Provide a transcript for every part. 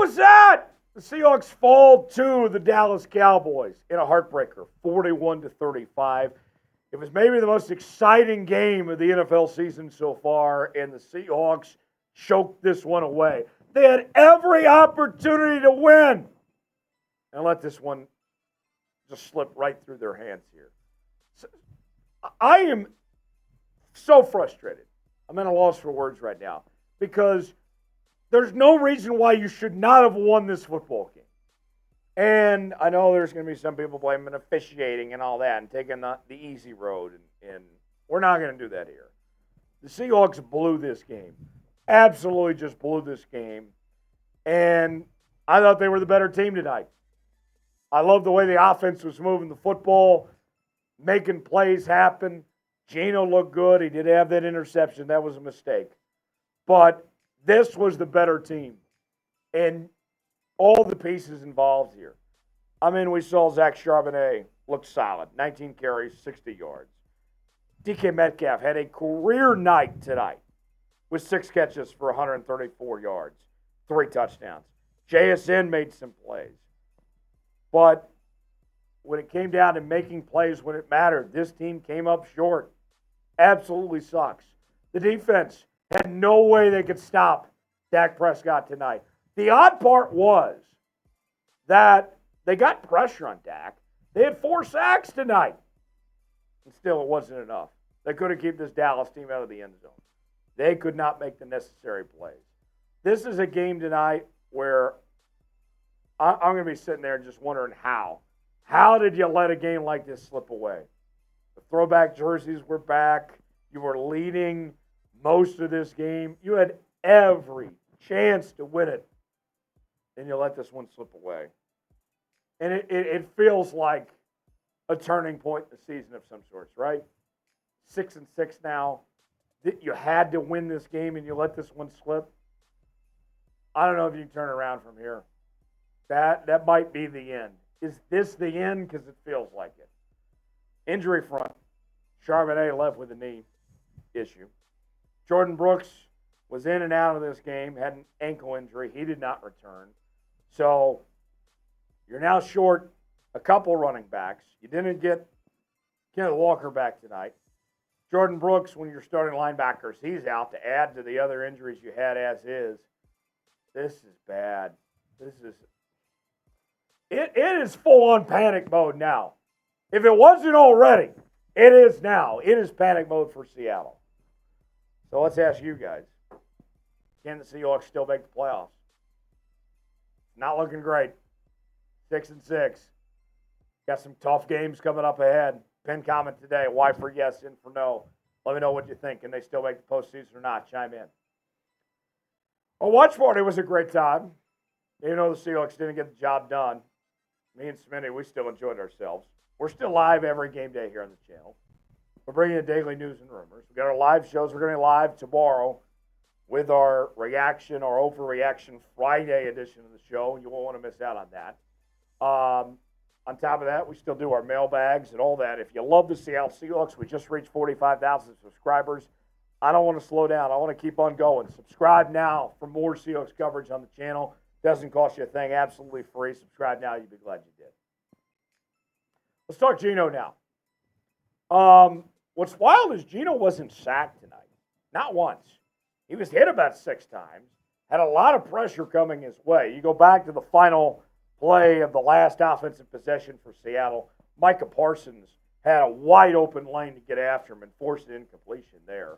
was that? The Seahawks fall to the Dallas Cowboys in a heartbreaker, 41-35. It was maybe the most exciting game of the NFL season so far, and the Seahawks choked this one away. They had every opportunity to win and let this one just slip right through their hands here. So, I am so frustrated. I'm at a loss for words right now because there's no reason why you should not have won this football game. And I know there's going to be some people blaming officiating and all that and taking the easy road, and we're not going to do that here. The Seahawks blew this game. Absolutely just blew this game. And I thought they were the better team tonight. I love the way the offense was moving the football, making plays happen. Geno looked good. He did have that interception. That was a mistake. But this was the better team. And all the pieces involved here. I mean, we saw Zach Charbonnet look solid. 19 carries, 60 yards. DK Metcalf had a career night tonight with 6 catches for 134 yards, 3 touchdowns. JSN made some plays. But when it came down to making plays when it mattered, this team came up short. Absolutely sucks. The defense had no way they could stop Dak Prescott tonight. The odd part was that they got pressure on Dak. They had 4 sacks tonight. And still, it wasn't enough. They couldn't keep this Dallas team out of the end zone. They could not make the necessary plays. This is a game tonight where I'm going to be sitting there just wondering how. How did you let a game like this slip away? The throwback jerseys were back. You were leading most of this game. You had every chance to win it. And you let this one slip away. And it feels like a turning point in the season of some sorts, right? 6-6 now. You had to win this game and you let this one slip. I don't know if you can turn around from here. That might be the end. Is this the end? Because it feels like it. Injury front. Charbonnet left with a knee issue. Jordan Brooks was in and out of this game, had an ankle injury. He did not return. So you're now short a couple running backs. You didn't get Kenneth Walker back tonight. Jordan Brooks, when you're starting linebackers, he's out to add to the other injuries you had as is. This is bad. It is full-on panic mode now. If it wasn't already, it is now. It is panic mode for Seattle. So let's ask you guys. Can the Seahawks still make the playoffs? Not looking great. 6-6. Got some tough games coming up ahead. Pin comment today. Why for yes, in for no. Let me know what you think. Can they still make the postseason or not? Chime in. Our watch party was a great time. Even though the Seahawks didn't get the job done, me and Smitty, we still enjoyed ourselves. We're still live every game day here on the channel. We're bringing you daily news and rumors. We got our live shows. We're going to be live tomorrow with our reaction, our overreaction Friday edition of the show. You won't want to miss out on that. On top of that, we still do our mailbags and all that. If you love the Seattle Seahawks, we just reached 45,000 subscribers. I don't want to slow down. I want to keep on going. Subscribe now for more Seahawks coverage on the channel. Doesn't cost you a thing. Absolutely free. Subscribe now. You'd be glad you did. Let's talk Geno now. What's wild is Geno wasn't sacked tonight. Not once. He was hit about 6 times. Had a lot of pressure coming his way. You go back to the final play of the last offensive possession for Seattle. Micah Parsons had a wide open lane to get after him and forced an incompletion there.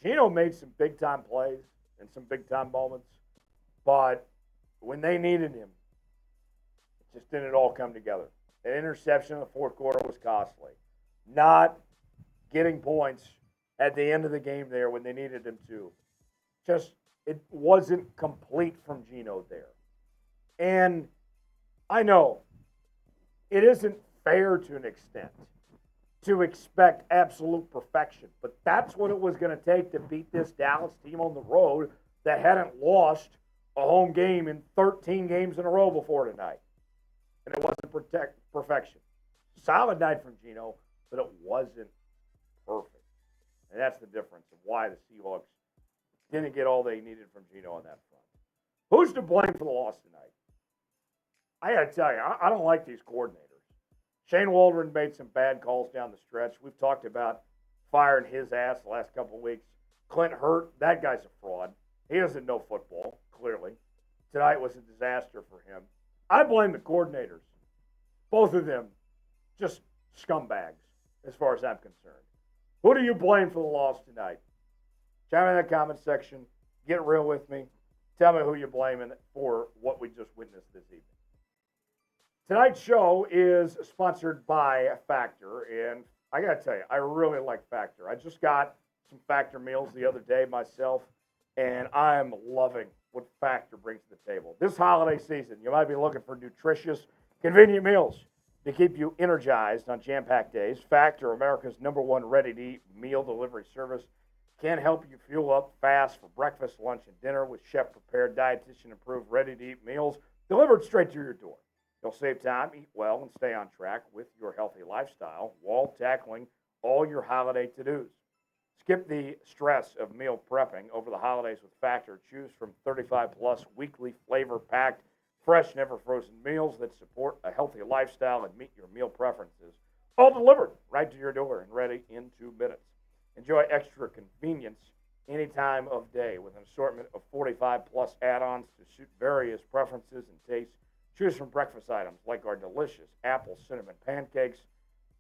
Geno made some big-time plays and some big-time moments, but when they needed him, it just didn't all come together. An interception in the fourth quarter was costly. Not getting points at the end of the game there when they needed him to. Just, it wasn't complete from Geno there. And I know it isn't fair to an extent to expect absolute perfection, but that's what it was going to take to beat this Dallas team on the road that hadn't lost a home game in 13 games in a row before tonight. And it wasn't perfection. Solid night from Geno, but it wasn't perfect. And that's the difference of why the Seahawks didn't get all they needed from Geno on that front. Who's to blame for the loss tonight? I got to tell you, I don't like these coordinators. Shane Waldron made some bad calls down the stretch. We've talked about firing his ass the last couple of weeks. Clint Hurt, that guy's a fraud. He doesn't know football, clearly. Tonight was a disaster for him. I blame the coordinators. Both of them just scumbags, as far as I'm concerned. Who do you blame for the loss tonight? Chime in the comment section. Get real with me. Tell me who you're blaming for what we just witnessed this evening. Tonight's show is sponsored by Factor, and I got to tell you, I really like Factor. I just got some Factor meals the other day myself, and I'm loving what Factor brings to the table. This holiday season, you might be looking for nutritious, convenient meals to keep you energized on jam-packed days. Factor, America's #1 ready-to-eat meal delivery service, can help you fuel up fast for breakfast, lunch, and dinner with chef-prepared, dietitian-approved, ready-to-eat meals delivered straight to your door. You'll save time, eat well, and stay on track with your healthy lifestyle while tackling all your holiday to-dos. Skip the stress of meal prepping over the holidays with Factor. Choose from 35-plus weekly flavor-packed, fresh, never-frozen meals that support a healthy lifestyle and meet your meal preferences. All delivered right to your door and ready in 2 minutes. Enjoy extra convenience any time of day with an assortment of 45-plus add-ons to suit various preferences and tastes. Choose from breakfast items like our delicious apple cinnamon pancakes,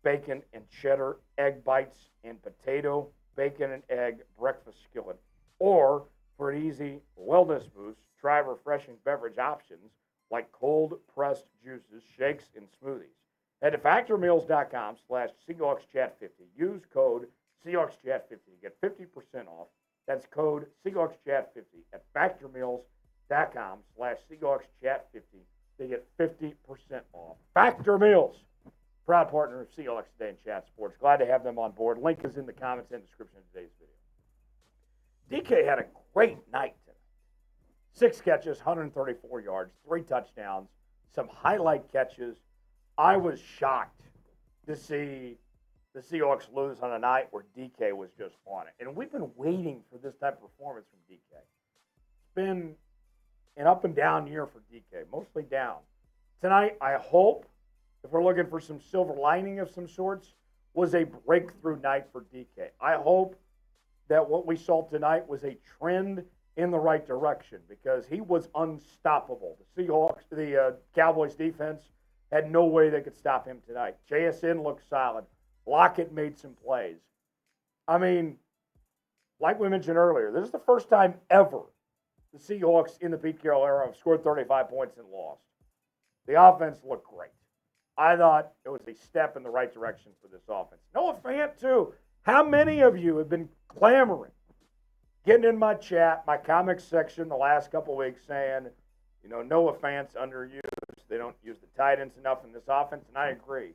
bacon and cheddar egg bites, and potato, bacon, and egg breakfast skillet. Or, for an easy wellness boost, try refreshing beverage options like cold-pressed juices, shakes, and smoothies. Head to factormeals.com/SeahawksChat50. Use code SeahawksChat50 to get 50% off. That's code SeahawksChat50 at factormeals.com/SeahawksChat50 to get 50% off. Factor Meals, proud partner of Seahawks Today and Chat Sports. Glad to have them on board. Link is in the comments and description of today's video. DK had a great night tonight. 6 catches, 134 yards, 3 touchdowns, some highlight catches. I was shocked to see the Seahawks lose on a night where DK was just on it. And we've been waiting for this type of performance from DK. It's been an up and down year for DK, mostly down. Tonight, I hope, if we're looking for some silver lining of some sorts, was a breakthrough night for DK. I hope that what we saw tonight was a trend in the right direction because he was unstoppable. The Cowboys defense had no way they could stop him tonight. JSN looked solid. Lockett made some plays. I mean, like we mentioned earlier, this is the first time ever the Seahawks in the Pete Carroll era have scored 35 points and lost. The offense looked great. I thought it was a step in the right direction for this offense. Noah Fant, too. How many of you have been clamoring, getting in my chat, my comics section the last couple of weeks saying, Noah Fant's underused. They don't use the tight ends enough in this offense, and I agree.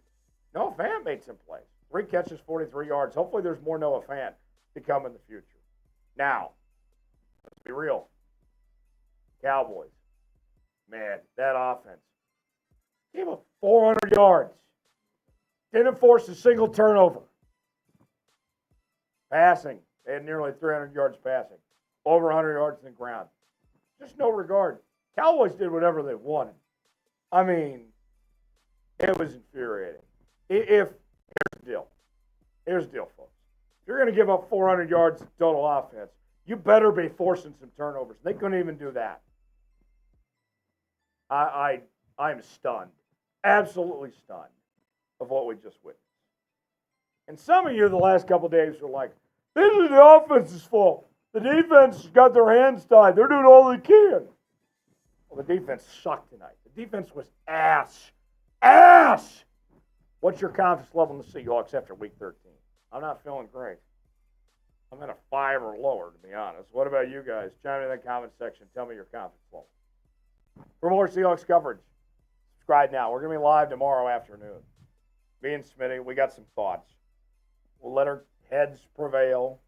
Noah Fant made some plays. 3 catches, 43 yards. Hopefully there's more Noah Fant to come in the future. Now, let's be real. Cowboys. Man, that offense. Gave up 400 yards. Didn't force a single turnover. Passing. They had nearly 300 yards passing. Over 100 yards in the ground. Just no regard. Cowboys did whatever they wanted. I mean, it was infuriating. Here's the deal. Here's the deal, folks. If you're going to give up 400 yards total offense, you better be forcing some turnovers. They couldn't even do that. I'm stunned. Absolutely stunned of what we just witnessed. And some of you the last couple of days were like, this is the offense's fault. The defense got their hands tied. They're doing all they can. Well, the defense sucked tonight. The defense was ass. Ass! What's your confidence level in the Seahawks after Week 13? I'm not feeling great. I'm at a 5 or lower, to be honest. What about you guys? Chime in the comment section. Tell me your confidence level. For more Seahawks coverage, subscribe now. We're going to be live tomorrow afternoon. Me and Smitty, we got some thoughts. We'll let our heads prevail,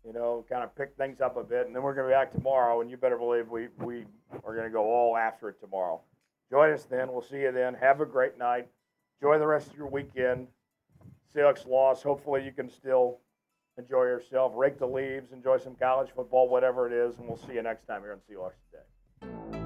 kind of pick things up a bit, and then we're going to be back tomorrow, and you better believe we are going to go all after it tomorrow. Join us then. We'll see you then. Have a great night. Enjoy the rest of your weekend. Seahawks loss. Hopefully you can still enjoy yourself. Rake the leaves. Enjoy some college football, whatever it is, and we'll see you next time here on Seahawks Today. you.